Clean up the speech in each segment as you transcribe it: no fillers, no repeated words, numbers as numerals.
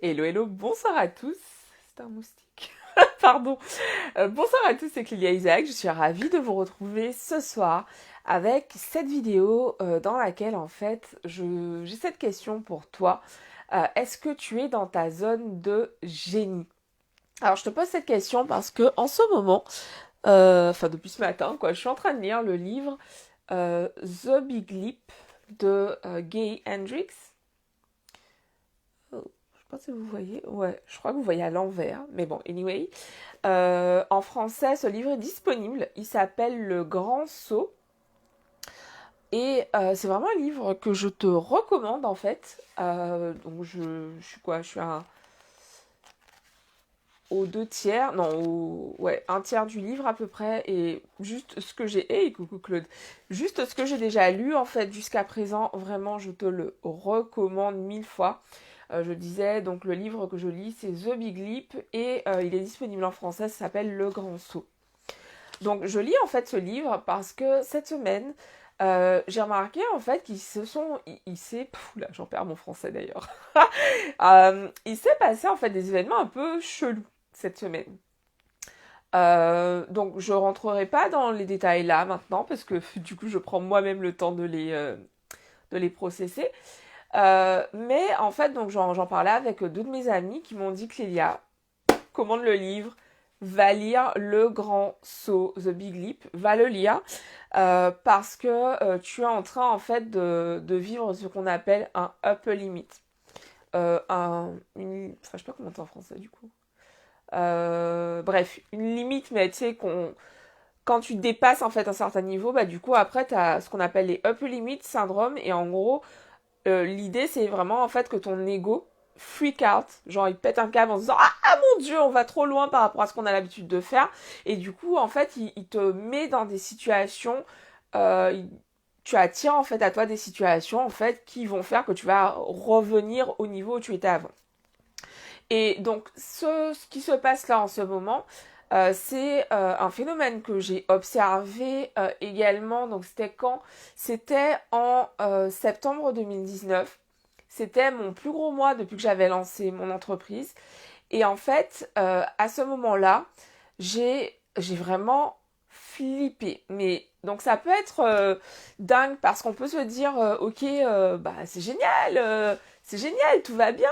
Hello, hello, bonsoir à tous. C'est un moustique. Pardon. Bonsoir à tous, c'est Clélia Isaac. Je suis ravie de vous retrouver ce soir avec cette vidéo dans laquelle en fait j'ai cette question pour toi. Est-ce que tu es dans ta zone de génie? Alors je te pose cette question parce que en ce moment, enfin depuis ce matin, quoi, je suis en train de lire le livre The Big Leap de Gay Hendricks. Oh, je sais pas si vous voyez. Ouais, je crois que vous voyez à l'envers. Mais bon, anyway. En français, ce livre est disponible. Il s'appelle Le Grand Saut. Et c'est vraiment un livre que je te recommande en fait. Donc je suis quoi? Je suis aux deux tiers, non, ouais, un tiers du livre à peu près. Et juste ce que j'ai... Hey, coucou Claude. Juste ce que j'ai déjà lu en fait jusqu'à présent, vraiment, je te le recommande 1000 fois. Je disais, donc le livre que je lis, c'est The Big Leap et il est disponible en français, ça s'appelle Le Grand Saut. Donc je lis en fait ce livre parce que cette semaine, j'ai remarqué en fait qu'ils se sont... Il s'est... Là, j'en perds mon français d'ailleurs. Il s'est passé en fait des événements un peu chelous cette semaine. Donc je rentrerai pas dans les détails là maintenant parce que du coup je prends moi-même le temps de les processer. Mais en fait, donc j'en parlais avec deux de mes amis qui m'ont dit Clélia, commande le livre, va lire Le Grand Saut, The Big Leap, va le lire parce que tu es en train en fait de vivre ce qu'on appelle un upper limit. Enfin, je sais pas comment c'est en français du coup. Bref, une limite, mais tu sais quand tu dépasses en fait un certain niveau, bah du coup après tu as ce qu'on appelle les upper limit syndrome et en gros l'idée, c'est vraiment en fait que ton ego freak out, genre il pète un câble en se disant ah mon dieu, on va trop loin par rapport à ce qu'on a l'habitude de faire, et du coup en fait il te met dans des situations, tu attires en fait à toi des situations en fait qui vont faire que tu vas revenir au niveau où tu étais avant. Et donc ce qui se passe là en ce moment, c'est un phénomène que j'ai observé également. Donc c'était quand? C'était en septembre 2019. C'était mon plus gros mois depuis que j'avais lancé mon entreprise. Et en fait, à ce moment-là, j'ai vraiment flippé. Mais donc ça peut être dingue parce qu'on peut se dire ok, bah c'est génial, tout va bien.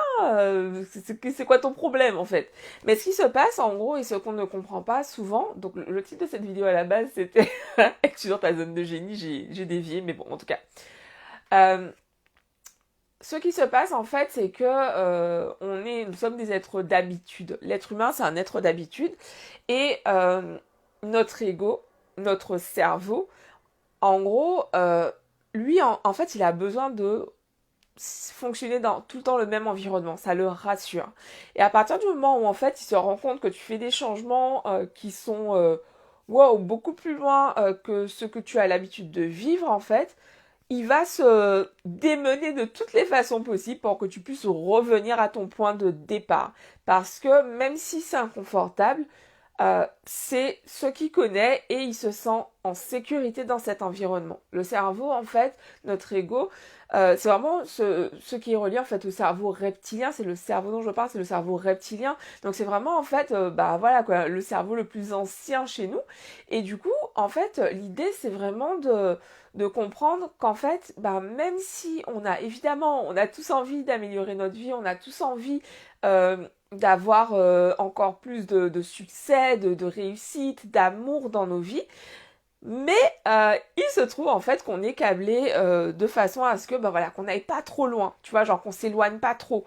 C'est quoi ton problème en fait? Mais ce qui se passe en gros et ce qu'on ne comprend pas souvent, donc le titre de cette vidéo à la base c'était es-tu dans ta zone de génie? J'ai dévié, mais bon en tout cas. Euh, Ce qui se passe en fait, c'est que nous sommes des êtres d'habitude. L'être humain, c'est un être d'habitude, et notre ego, notre cerveau, en gros, lui, en fait, il a besoin de fonctionner dans tout le temps le même environnement, ça le rassure. Et à partir du moment où en fait, il se rend compte que tu fais des changements qui sont wow, beaucoup plus loin que ce que tu as l'habitude de vivre en fait, il va se démener de toutes les façons possibles pour que tu puisses revenir à ton point de départ. Parce que même si c'est inconfortable, c'est ce qu'il connaît et il se sent en sécurité dans cet environnement. Le cerveau, en fait, notre ego, c'est vraiment ce qui est relié en fait au cerveau reptilien. C'est le cerveau dont je parle, c'est le cerveau reptilien. Donc c'est vraiment en fait, bah voilà quoi, le cerveau le plus ancien chez nous. Et du coup, en fait, l'idée c'est vraiment de comprendre qu'en fait, bah, même si on a évidemment, on a tous envie d'améliorer notre vie, on a tous envie d'avoir encore plus de succès, de réussite, d'amour dans nos vies. Mais il se trouve en fait qu'on est câblé de façon à ce que bah voilà qu'on n'aille pas trop loin, tu vois, genre qu'on s'éloigne pas trop,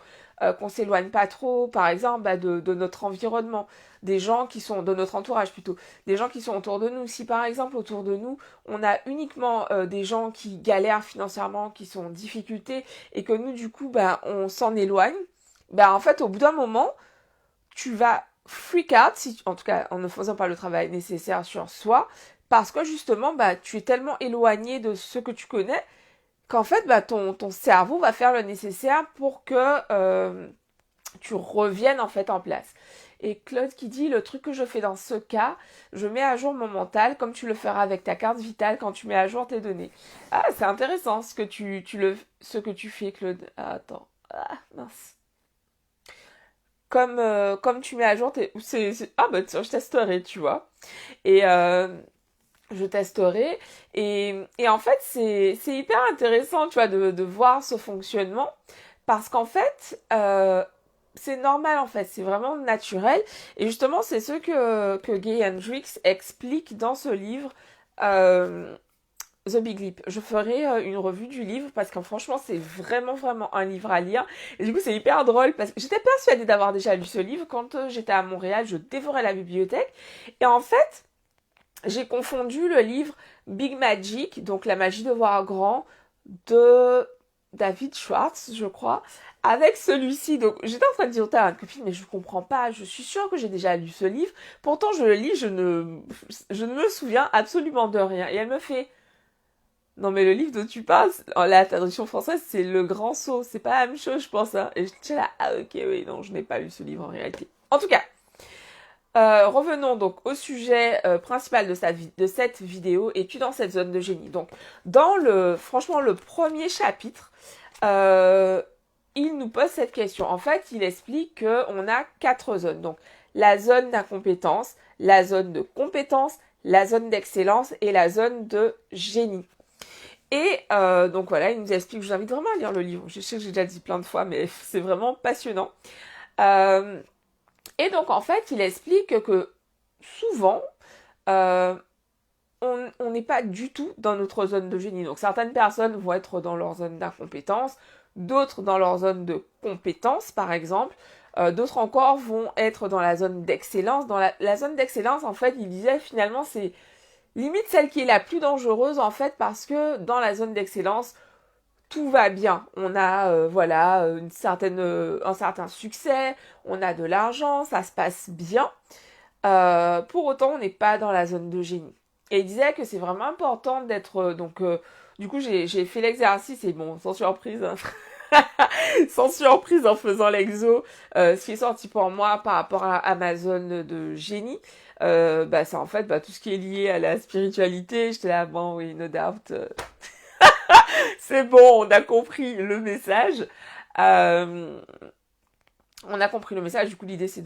par exemple bah, de notre environnement, des gens qui sont de notre entourage plutôt, des gens qui sont autour de nous. Si par exemple autour de nous on a uniquement des gens qui galèrent financièrement, qui sont en difficulté et que nous du coup bah on s'en éloigne, bah en fait au bout d'un moment tu vas freak out, si, en tout cas en ne faisant pas le travail nécessaire sur soi, parce que justement, bah, tu es tellement éloigné de ce que tu connais qu'en fait, bah, ton cerveau va faire le nécessaire pour que tu reviennes en fait en place. Et Claude qui dit, le truc que je fais dans ce cas, je mets à jour mon mental comme tu le feras avec ta carte vitale quand tu mets à jour tes données. Ah, c'est intéressant ce que tu fais, Claude. Ah, attends. Ah, mince. comme tu mets à jour, ah bah tiens, je testerai, tu vois. Et je testerai. Et en fait, c'est hyper intéressant, tu vois, de voir ce fonctionnement. Parce qu'en fait, c'est normal, en fait. C'est vraiment naturel. Et justement, c'est ce que Gay Hendricks explique dans ce livre. euh, The Big Leap. Je ferai une revue du livre parce que franchement, c'est vraiment, vraiment un livre à lire. Et du coup, c'est hyper drôle parce que j'étais persuadée d'avoir déjà lu ce livre. Quand j'étais à Montréal, je dévorais la bibliothèque. Et en fait, j'ai confondu le livre Big Magic, donc La magie de voir grand, de David Schwartz, je crois, avec celui-ci. Donc j'étais en train de dire à ma copine, mais je comprends pas, je suis sûre que j'ai déjà lu ce livre. Pourtant, je le lis, je ne me souviens absolument de rien. Et elle me fait, non mais le livre dont tu parles, la traduction française, c'est Le Grand Saut. C'est pas la même chose, je pense. Hein. Et j'étais là, ah ok, oui, non, je n'ai pas lu ce livre en réalité. En tout cas, revenons donc au sujet principal de cette vidéo. Es-tu dans cette zone de génie? Donc, franchement, le premier chapitre, euh, il nous pose cette question. En fait, il explique qu'on a 4 zones. Donc, la zone d'incompétence, la zone de compétence, la zone d'excellence et la zone de génie. Et donc voilà, il nous explique, je vous invite vraiment à lire le livre. Je sais que j'ai déjà dit plein de fois, mais c'est vraiment passionnant. Euh, et donc en fait, il explique que souvent, euh, on n'est pas du tout dans notre zone de génie. Donc certaines personnes vont être dans leur zone d'incompétence, d'autres dans leur zone de compétence, par exemple. D'autres encore vont être dans la zone d'excellence. Dans la zone d'excellence, en fait, il disait finalement, c'est limite celle qui est la plus dangereuse, en fait, parce que dans la zone d'excellence, tout va bien. On a voilà un certain succès, on a de l'argent, ça se passe bien. Pour autant, on n'est pas dans la zone de génie. Et il disait que c'est vraiment important d'être du coup j'ai fait l'exercice et bon sans surprise hein, sans surprise en faisant l'exo ce qui est sorti pour moi par rapport à ma zone de génie bah c'est en fait bah, tout ce qui est lié à la spiritualité. J'étais là bon oui no doubt c'est bon, on a compris le message. Euh, on a compris le message. Du coup, l'idée, c'est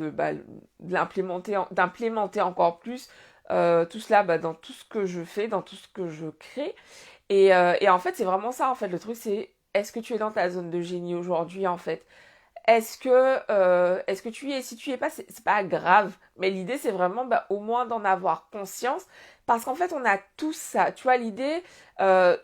d'implémenter encore plus tout cela bah, dans tout ce que je fais, dans tout ce que je crée. Et en fait, c'est vraiment ça, en fait. Le truc, c'est est-ce que tu es dans ta zone de génie aujourd'hui, en fait? Est-ce que tu y es? Si tu y es pas, c'est pas grave. Mais l'idée, c'est vraiment bah, au moins d'en avoir conscience. Parce qu'en fait, on a tous ça. Tu vois, l'idée,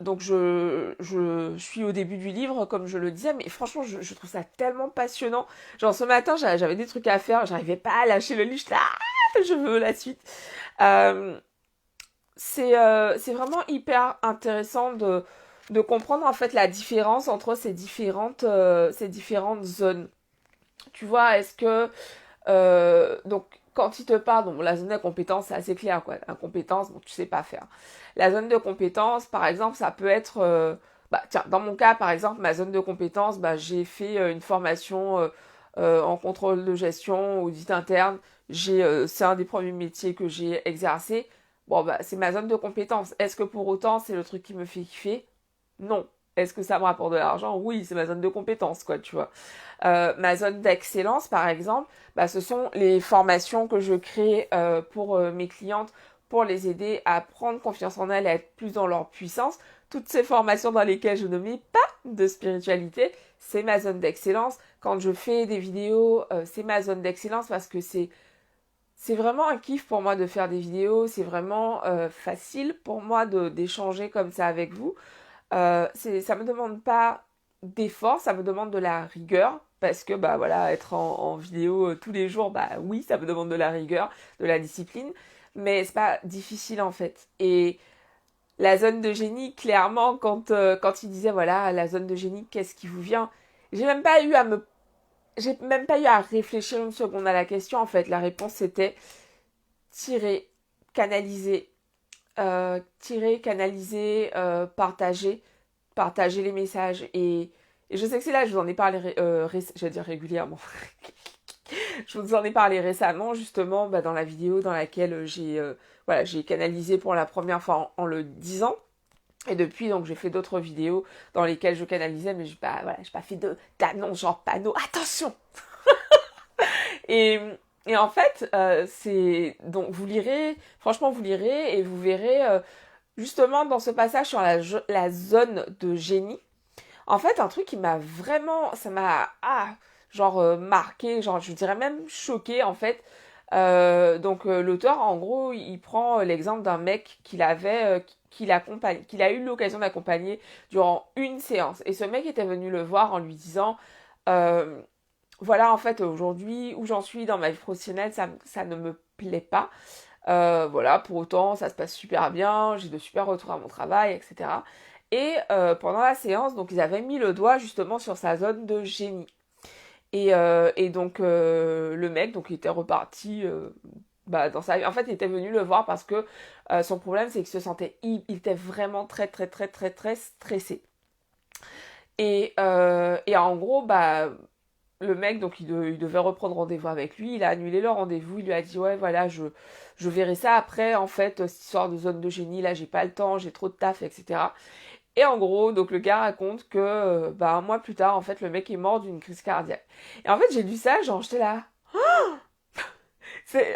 donc je suis au début du livre, comme je le disais, mais franchement, je trouve ça tellement passionnant. Genre, ce matin, j'avais des trucs à faire, j'arrivais pas à lâcher le livre. J'étais là, ah, je veux la suite. Euh, c'est vraiment hyper intéressant de comprendre en fait la différence entre ces différentes zones. Tu vois, est-ce que donc quand il te parle, donc la zone de compétence c'est assez clair quoi. Incompétence, bon tu sais pas faire. La zone de compétence, par exemple, ça peut être bah tiens, dans mon cas par exemple, ma zone de compétence, bah j'ai fait une formation en contrôle de gestion, audit interne. C'est un des premiers métiers que j'ai exercé. Bon bah c'est ma zone de compétence. Est-ce que pour autant c'est le truc qui me fait kiffer? Non. Est-ce que ça me rapporte de l'argent? Oui, c'est ma zone de compétence, quoi, tu vois. Ma zone d'excellence, par exemple, bah, ce sont les formations que je crée pour mes clientes, pour les aider à prendre confiance en elles, à être plus dans leur puissance. Toutes ces formations dans lesquelles je ne mets pas de spiritualité, c'est ma zone d'excellence. Quand je fais des vidéos, c'est ma zone d'excellence parce que c'est vraiment un kiff pour moi de faire des vidéos. C'est vraiment facile pour moi d'échanger comme ça avec vous. Ça me demande pas d'effort, ça me demande de la rigueur. Parce que bah voilà, être en vidéo tous les jours, bah oui, ça me demande de la rigueur, de la discipline, mais c'est pas difficile en fait. Et la zone de génie, clairement, quand il disait voilà, la zone de génie, qu'est-ce qui vous vient? J'ai même pas eu à me j'ai même pas eu à réfléchir une seconde à la question en fait. La réponse c'était tirer, canaliser, partager les messages. Et je sais que c'est là, je vous en ai parlé, je vais dire régulièrement. Je vous en ai parlé récemment, justement, bah, dans la vidéo dans laquelle j'ai canalisé pour la première fois en le disant. Et depuis, donc, j'ai fait d'autres vidéos dans lesquelles je canalisais, mais j'ai pas fait d'annonce genre panneau. Attention! Et, et en fait, c'est donc vous lirez, franchement vous lirez et vous verrez justement dans ce passage sur la zone de génie. En fait, un truc qui m'a vraiment, ça m'a genre marqué, genre je dirais même choqué en fait. L'auteur, en gros, il prend l'exemple d'un mec qu'il a eu l'occasion d'accompagner durant une séance. Et ce mec était venu le voir en lui disant, euh, voilà, en fait, aujourd'hui, où j'en suis dans ma vie professionnelle, ça ne me plaît pas. Voilà, pour autant, ça se passe super bien, j'ai de super retours à mon travail, etc. Et pendant la séance, donc ils avaient mis le doigt justement sur sa zone de génie. Le mec, donc il était reparti dans sa vie. En fait, il était venu le voir parce que son problème, c'est qu'il se sentait, il était vraiment très très très très très stressé. Et en gros, le mec, donc il devait reprendre rendez-vous avec lui, il a annulé le rendez-vous, il lui a dit ouais voilà je verrai ça après en fait, cette histoire de zone de génie, là j'ai pas le temps, j'ai trop de taf, etc. Et en gros, donc le gars raconte que un mois plus tard, en fait, le mec est mort d'une crise cardiaque. Et en fait, j'ai lu ça, genre j'étais là.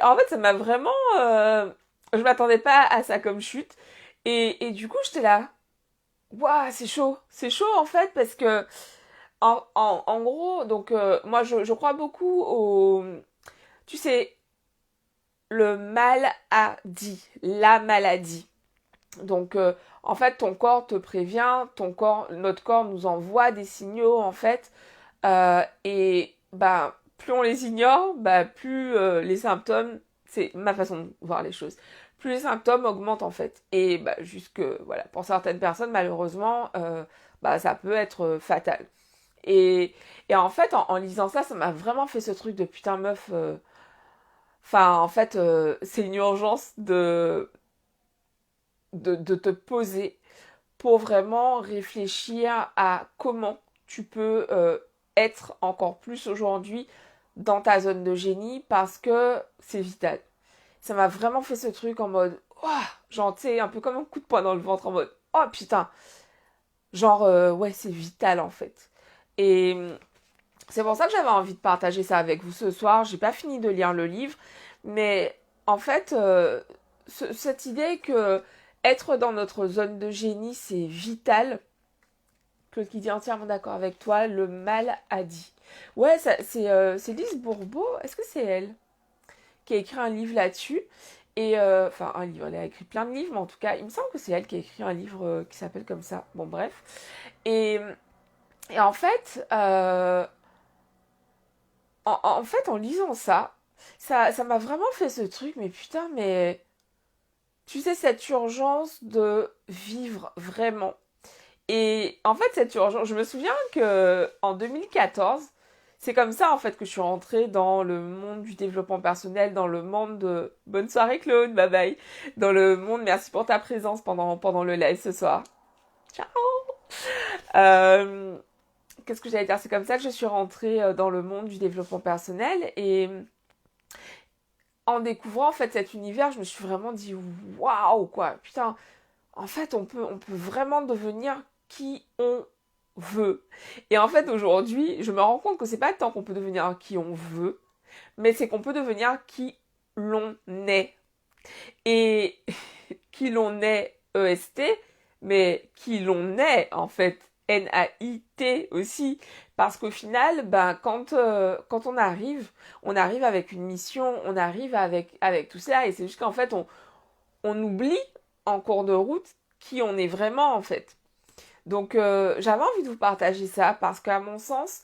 En fait, ça m'a vraiment. Je m'attendais pas à ça comme chute. Et du coup, j'étais là. Waouh, c'est chaud. C'est chaud en fait parce que en gros, donc moi je crois beaucoup au, tu sais, le mal a dit, la maladie. Donc en fait ton corps te prévient, notre corps nous envoie des signaux en fait, et plus on les ignore, plus les symptômes, c'est ma façon de voir les choses, plus les symptômes augmentent en fait. Et jusque voilà, pour certaines personnes malheureusement, ça peut être fatal. Et, et en fait, en lisant ça, ça m'a vraiment fait ce truc de putain meuf. Enfin, en fait, c'est une urgence de te poser pour vraiment réfléchir à comment tu peux être encore plus aujourd'hui dans ta zone de génie parce que c'est vital. Ça m'a vraiment fait ce truc en mode, oh, genre, tu sais, un peu comme un coup de poing dans le ventre en mode, oh putain, genre, ouais, c'est vital en fait. Et c'est pour ça que j'avais envie de partager ça avec vous ce soir. J'ai pas fini de lire le livre, mais en fait, cette idée que être dans notre zone de génie, c'est vital. Claude qui dit entièrement d'accord avec toi, le mal a dit. Ouais, c'est Lise Bourbeau, est-ce que c'est elle qui a écrit un livre là-dessus? Et enfin, un livre, elle a écrit plein de livres, mais en tout cas, il me semble que c'est elle qui a écrit un livre qui s'appelle comme ça. Bon, bref. Et, et en fait, en lisant ça m'a vraiment fait ce truc, mais putain, mais tu sais, cette urgence de vivre vraiment. Et en fait, cette urgence, je me souviens que en 2014, c'est comme ça en fait que je suis rentrée dans le monde du développement personnel, dans le monde de bonne soirée Claude, bye bye, dans le monde merci pour ta présence pendant le live ce soir. Ciao. Euh, Qu'est-ce que j'allais dire? C'est comme ça que je suis rentrée dans le monde du développement personnel et en découvrant en fait cet univers, je me suis vraiment dit waouh quoi, putain, en fait on peut vraiment devenir qui on veut. Et en fait aujourd'hui, je me rends compte que c'est pas tant qu'on peut devenir qui on veut, mais c'est qu'on peut devenir qui l'on est. Et qui l'on est EST, mais qui l'on est en fait NAIT aussi. Parce qu'au final, quand on arrive avec une mission, on arrive avec tout ça, et c'est juste qu'en fait, on oublie en cours de route qui on est vraiment en fait. Donc j'avais envie de vous partager ça parce qu'à mon sens,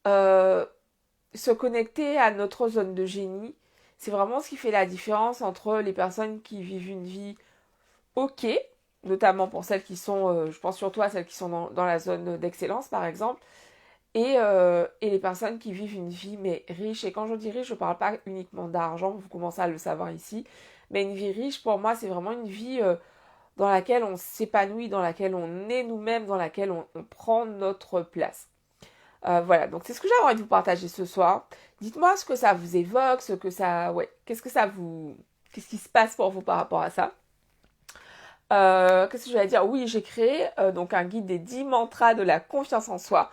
euh, se connecter à notre zone de génie, c'est vraiment ce qui fait la différence entre les personnes qui vivent une vie ok, notamment pour celles qui sont, je pense surtout à celles qui sont dans la zone d'excellence par exemple, et les personnes qui vivent une vie mais riche. Et quand je dis riche, je ne parle pas uniquement d'argent, vous commencez à le savoir ici, mais une vie riche pour moi c'est vraiment une vie dans laquelle on s'épanouit, dans laquelle on est nous-mêmes, dans laquelle on prend notre place. Voilà, donc c'est ce que j'avais envie de vous partager ce soir. Dites-moi ce que ça vous évoque, ce que ça... Ouais, qu'est-ce qui se passe pour vous par rapport à ça? Qu'est-ce que je vais dire? Oui, j'ai créé donc un guide des 10 mantras de la confiance en soi.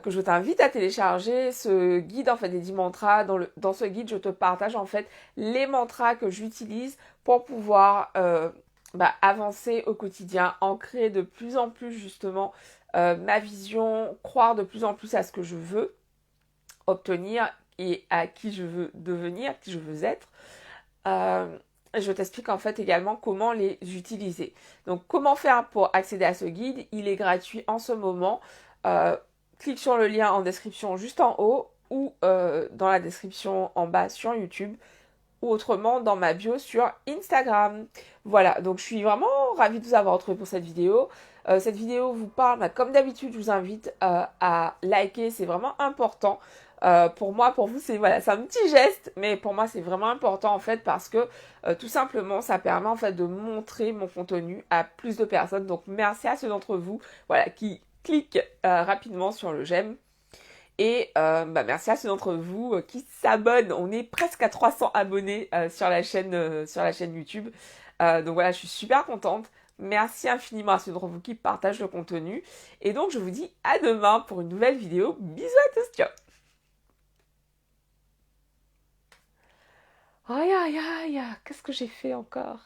que je t'invite à télécharger ce guide en fait des 10 mantras. Dans ce guide, je te partage en fait les mantras que j'utilise pour pouvoir avancer au quotidien, ancrer de plus en plus justement ma vision, croire de plus en plus à ce que je veux obtenir et à qui je veux devenir, qui je veux être. Je t'explique en fait également comment les utiliser. Donc comment faire pour accéder à ce guide? Il est gratuit en ce moment. Clique sur le lien en description juste en haut ou dans la description en bas sur YouTube ou autrement dans ma bio sur Instagram. Voilà, donc je suis vraiment ravie de vous avoir retrouvé pour cette vidéo. Cette vidéo vous parle, comme d'habitude, je vous invite à liker, c'est vraiment important. Pour moi, pour vous, c'est voilà, c'est un petit geste, mais pour moi, c'est vraiment important en fait parce que tout simplement, ça permet en fait de montrer mon contenu à plus de personnes. Donc, merci à ceux d'entre vous, voilà, qui cliquent rapidement sur le j'aime. Et merci à ceux d'entre vous qui s'abonnent. On est presque à 300 abonnés sur la chaîne YouTube. Donc voilà, je suis super contente. Merci infiniment à ceux d'entre vous qui partagent le contenu. Et donc je vous dis à demain pour une nouvelle vidéo. Bisous à tous, ciao. Aïe aïe aïe, qu'est-ce que j'ai fait encore?